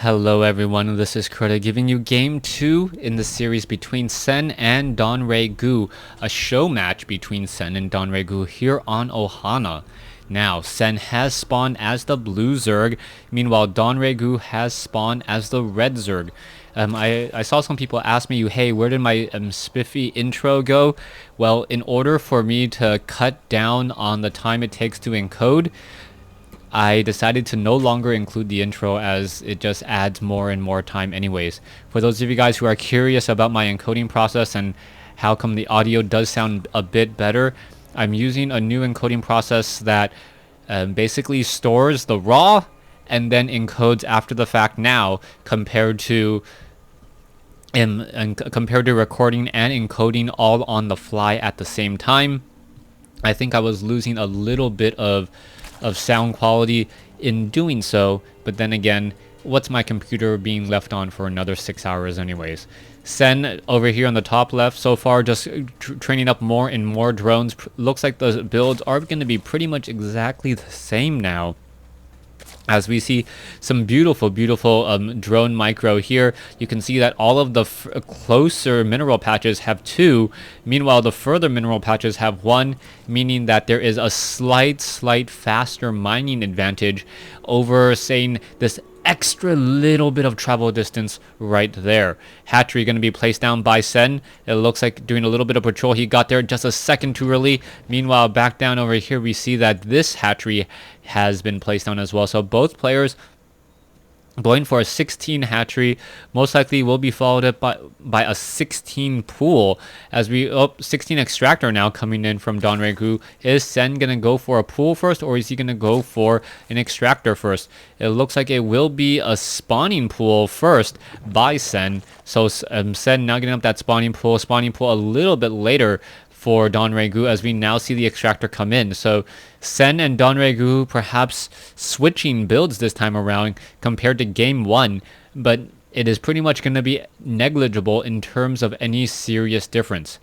Hello everyone, this is Krota giving you game 2 in the series between Sen and Donregu, a show match between Sen and Donregu here on Ohana. Now, Sen has spawned as the blue Zerg, meanwhile Donregu has spawned as the red Zerg. I saw some people ask me, hey, where did my spiffy intro go? Well, in order for me to cut down on the time it takes to encode, I decided to no longer include the intro as it just adds more and more time anyways. For those of you guys who are curious about my encoding process and how come the audio does sound a bit better, I'm using a new encoding process that basically stores the raw and then encodes after the fact now compared to recording and encoding all on the fly at the same time. I think I was losing a little bit of sound quality in doing so, but then again, what's my computer being left on for another 6 hours anyways? Sen over here on the top left, so far just training up more and more drones. Looks like the builds are going to be pretty much exactly the same now, as we see some beautiful drone micro here. You can see that all of the closer mineral patches have 2, meanwhile the further mineral patches have 1, meaning that there is a slight faster mining advantage over saying this extra little bit of travel distance right there. Hatchery going to be placed down by Sen. It looks like doing a little bit of patrol. He got there just a second too early. Meanwhile, back down over here, we see that this hatchery has been placed down as well. So both players going for a 16 hatchery, most likely will be followed up by a 16 pool, as we 16 extractor now coming in from Donregu. Is Sen gonna go for a pool first, or is he gonna go for an extractor first? It looks like it will be a spawning pool first by Sen. So Sen now getting up that spawning pool a little bit later for Donregu, as we now see the extractor come in. So Sen and Donregu perhaps switching builds this time around compared to game 1, but it is pretty much going to be negligible in terms of any serious difference.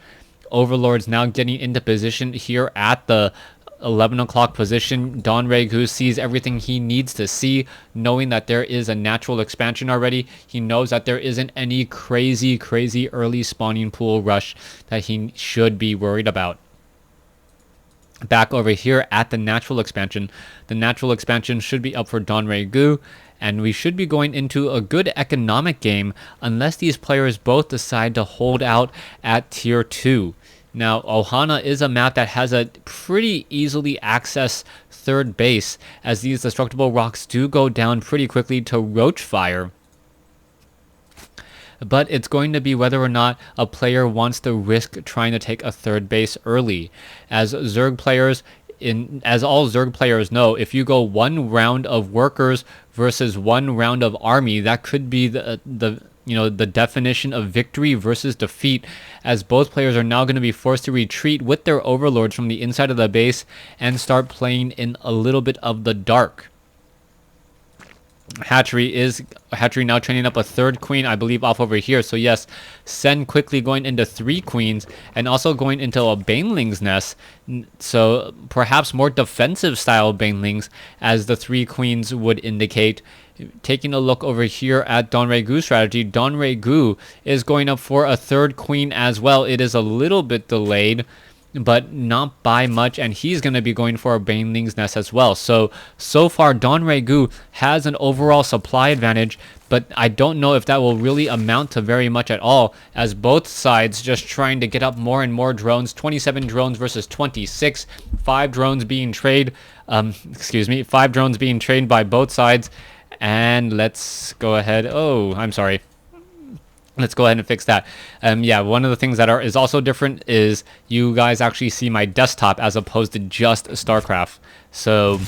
Overlord's now getting into position here at the 11 o'clock position. Donregu sees everything he needs to see, knowing that there is a natural expansion already. He knows that there isn't any crazy early spawning pool rush that he should be worried about. Back over here at the natural expansion should be up for Donregu, and we should be going into a good economic game unless these players both decide to hold out at tier 2. Now, Ohana is a map that has a pretty easily accessed third base, as these destructible rocks do go down pretty quickly to roach fire. But it's going to be whether or not a player wants to risk trying to take a third base early. As all Zerg players know, if you go 1 round of workers versus 1 round of army, that could be the definition of victory versus defeat, as both players are now going to be forced to retreat with their overlords from the inside of the base and start playing in a little bit of the dark. Hatchery now training up a 3rd queen, I believe, off over here. So yes, Sen quickly going into 3 queens and also going into a baneling's nest. So perhaps more defensive style banelings, as the 3 queens would indicate. Taking a look over here at Donregu's strategy, Donregu is going up for a 3rd queen as well. It is a little bit delayed, but not by much, and he's going to be going for a baneling's nest as well. So far Donregu has an overall supply advantage, but I don't know if that will really amount to very much at all, as both sides just trying to get up more and more drones. 27 drones versus 26, 5 drones being traded by both sides. And let's go ahead. Let's go ahead and fix that. Yeah, one of the things that is also different is you guys actually see my desktop as opposed to just Starcraft. So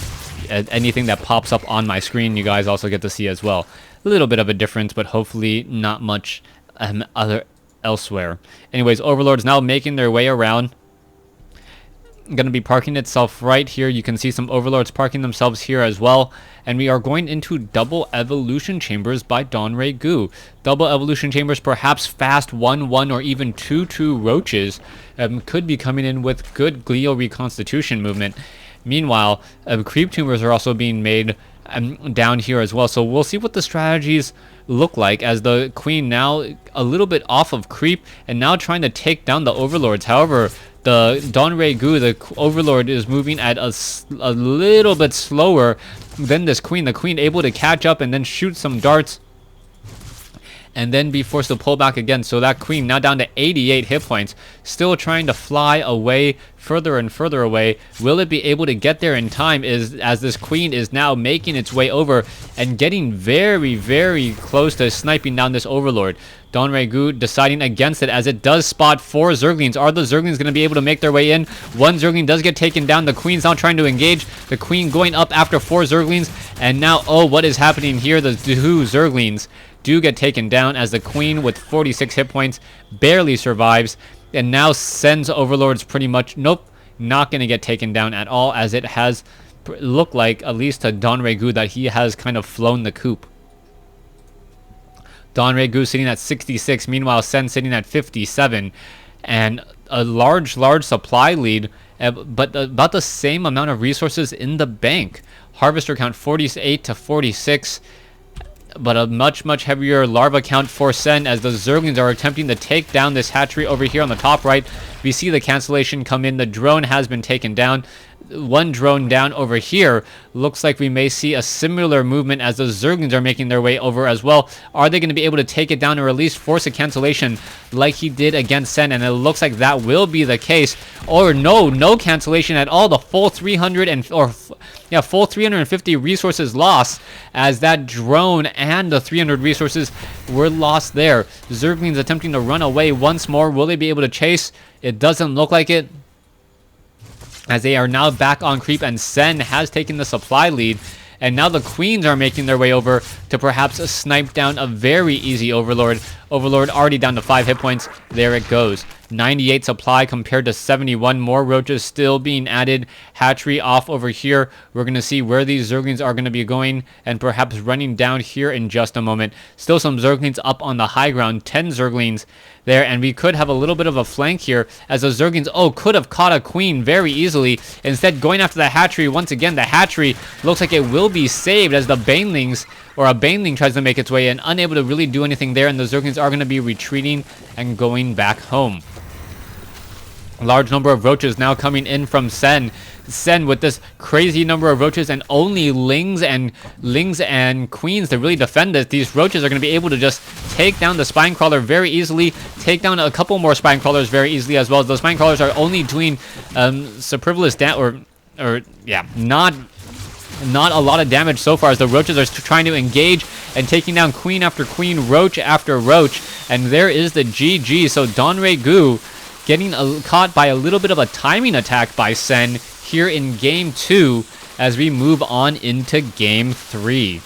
anything that pops up on my screen, you guys also get to see as well. A little bit of a difference, but hopefully not much elsewhere. Anyways, Overlord's now making their way around. Going to be parking itself right here. You can see some overlords parking themselves here as well, and we are going into double evolution chambers by Donregu. Double evolution chambers, perhaps fast 1-1 or even 2-2 roaches could be coming in with good glial reconstitution movement. Meanwhile, creep tumors are also being made down here as well. So we'll see what the strategies look like as the queen now a little bit off of creep and now trying to take down the overlords. However, the Donregu, the overlord, is moving at a little bit slower than this queen. The queen able to catch up and then shoot some darts and then be forced to pull back again. So that queen now down to 88 hit points, still trying to fly away, further and further away. Will it be able to get there in time as this queen is now making its way over and getting very, very close to sniping down this overlord. Donregu deciding against it as it does spot 4 Zerglings. Are the Zerglings going to be able to make their way in? 1 Zergling does get taken down. The queen's now trying to engage. The queen going up after 4 Zerglings. And now, oh, what is happening here? The 2 Zerglings do get taken down as the queen with 46 hit points barely survives. And now Sen's overlords pretty much, nope, not going to get taken down at all, as it has looked like, at least to Donregu, that he has kind of flown the coop. Donregu sitting at 66, meanwhile Sen sitting at 57, and a large supply lead, but about the same amount of resources in the bank. Harvester count 48 to 46, but a much heavier larva count for Sen as the Zerglings are attempting to take down this hatchery over here on the top right. We see the cancellation come in. The drone has been taken down. 1 drone down over here. Looks like we may see a similar movement as the Zerglings are making their way over as well. Are they going to be able to take it down or at least force a cancellation like he did against Sen? And it looks like that will be the case. Or no cancellation at all. The full 350 resources lost as that drone and the 300 resources were lost there. Zerglings attempting to run away once more. Will they be able to chase? It doesn't look like it, as they are now back on creep, and Sen has taken the supply lead. And now the queens are making their way over to perhaps snipe down a very easy overlord. Overlord already down to 5 hit points. There it goes. 98 supply compared to 71. More roaches still being added. Hatchery off over here. We're going to see where these Zerglings are going to be going and perhaps running down here in just a moment. Still some Zerglings up on the high ground. 10 Zerglings there, and we could have a little bit of a flank here as the Zerglings, could have caught a queen very easily. Instead, going after the hatchery. Once again, the hatchery looks like it will be saved as the banelings, or a baneling, tries to make its way in, unable to really do anything there, and the Zerglings are going to be retreating and going back home. A large number of roaches now coming in from Sen. Sen with this crazy number of roaches and only lings and queens to really defend it. These roaches are going to be able to just take down the spine crawler very easily, take down a couple more spine crawlers very easily as well. Those spine crawlers are only doing superfluous damage, not a lot of damage so far, as the roaches are trying to engage and taking down queen after queen, roach after roach, and there is the GG. So Donregu getting caught by a little bit of a timing attack by Sen here in game 2 as we move on into game 3.